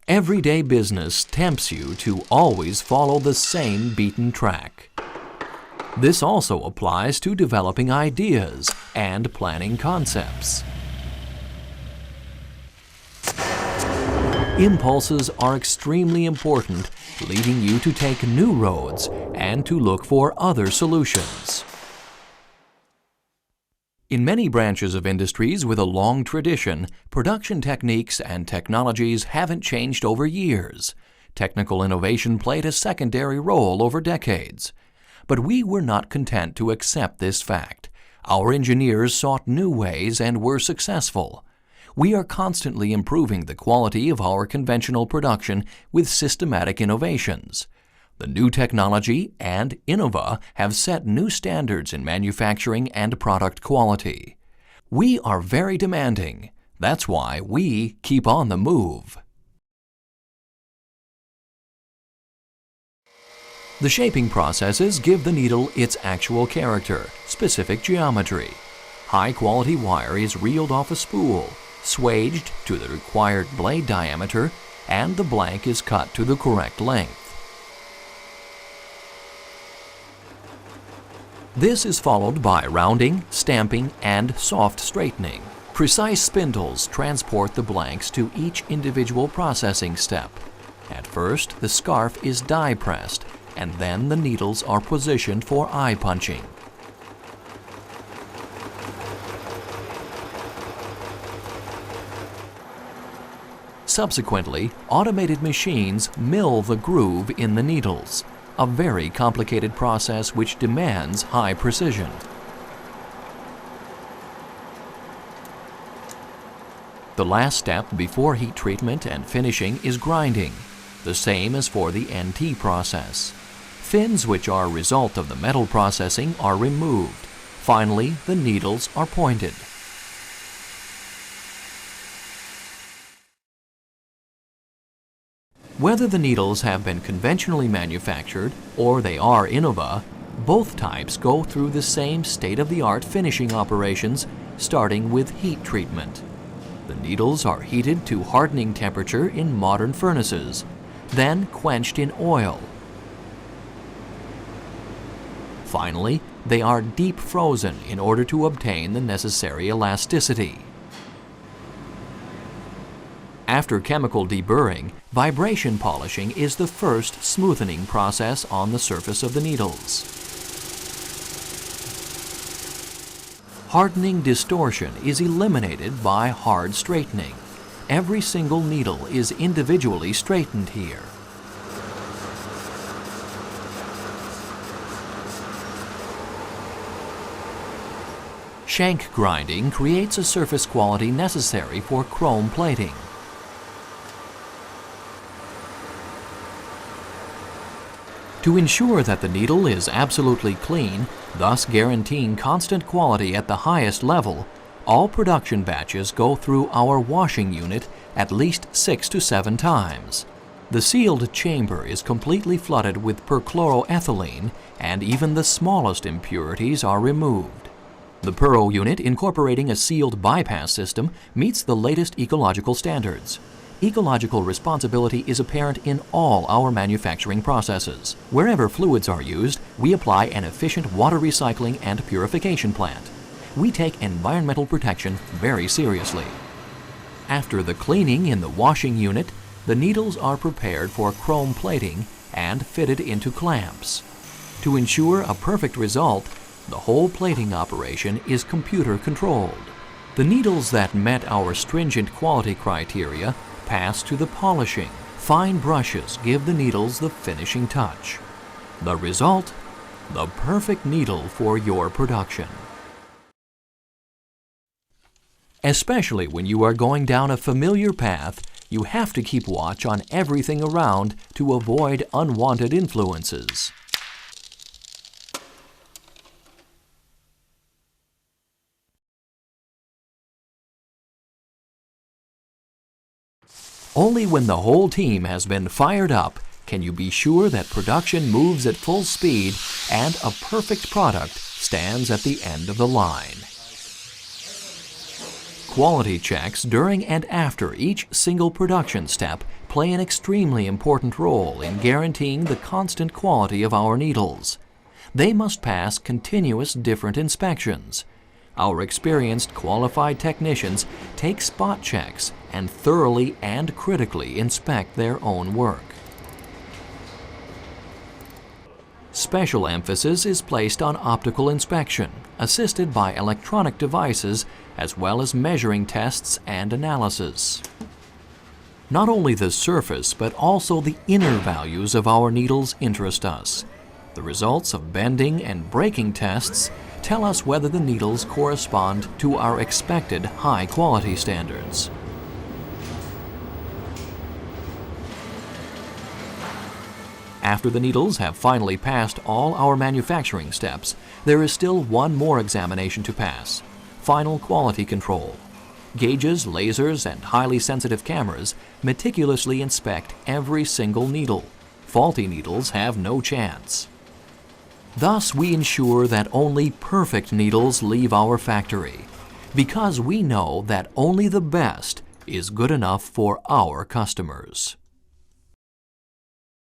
Everyday business tempts you to always follow the same beaten track. This also applies to developing ideas and planning concepts. Impulses are extremely important, leading you to take new roads and to look for other solutions. In many branches of industries with a long tradition, production techniques and technologies haven't changed over years. Technical innovation played a secondary role over decades. But we were not content to accept this fact. Our engineers sought new ways and were successful. We are constantly improving the quality of our conventional production with systematic innovations. The new technology and Innova have set new standards in manufacturing and product quality. We are very demanding. That's why we keep on the move. The shaping processes give the needle its actual character, specific geometry. High-quality wire is reeled off a spool, swaged to the required blade diameter, and the blank is cut to the correct length. This is followed by rounding, stamping, and soft straightening. Precise spindles transport the blanks to each individual processing step. At first, the scarf is die-pressed, and then the needles are positioned for eye punching. Subsequently, automated machines mill the groove in the needles, a very complicated process which demands high precision. The last step before heat treatment and finishing is grinding, the same as for the NT process. Fins which are a result of the metal processing are removed. Finally, the needles are pointed. Whether the needles have been conventionally manufactured or they are Innova, both types go through the same state-of-the-art finishing operations, starting with heat treatment. The needles are heated to hardening temperature in modern furnaces, then quenched in oil. Finally, they are deep frozen in order to obtain the necessary elasticity. After chemical deburring, vibration polishing is the first smoothening process on the surface of the needles. Hardening distortion is eliminated by hard straightening. Every single needle is individually straightened here. Shank grinding creates a surface quality necessary for chrome plating. To ensure that the needle is absolutely clean, thus guaranteeing constant quality at the highest level, all production batches go through our washing unit at least 6 to 7 times. The sealed chamber is completely flooded with perchloroethylene, and even the smallest impurities are removed. The PURO unit, incorporating a sealed bypass system, meets the latest ecological standards. Ecological responsibility is apparent in all our manufacturing processes. Wherever fluids are used, we apply an efficient water recycling and purification plant. We take environmental protection very seriously. After the cleaning in the washing unit, the needles are prepared for chrome plating and fitted into clamps. To ensure a perfect result, the whole plating operation is computer controlled. The needles that met our stringent quality criteria pass to the polishing. Fine brushes give the needles the finishing touch. The result? The perfect needle for your production. Especially when you are going down a familiar path, you have to keep watch on everything around to avoid unwanted influences. Only when the whole team has been fired up can you be sure that production moves at full speed and a perfect product stands at the end of the line. Quality checks during and after each single production step play an extremely important role in guaranteeing the constant quality of our needles. They must pass continuous different inspections. Our experienced qualified technicians take spot checks and thoroughly and critically inspect their own work. Special emphasis is placed on optical inspection, assisted by electronic devices as well as measuring tests and analysis. Not only the surface but also the inner values of our needles interest us. The results of bending and breaking tests tell us whether the needles correspond to our expected high quality standards. After the needles have finally passed all our manufacturing steps, there is still one more examination to pass: final quality control. Gauges, lasers, and highly sensitive cameras meticulously inspect every single needle. Faulty needles have no chance. Thus, we ensure that only perfect needles leave our factory, because we know that only the best is good enough for our customers.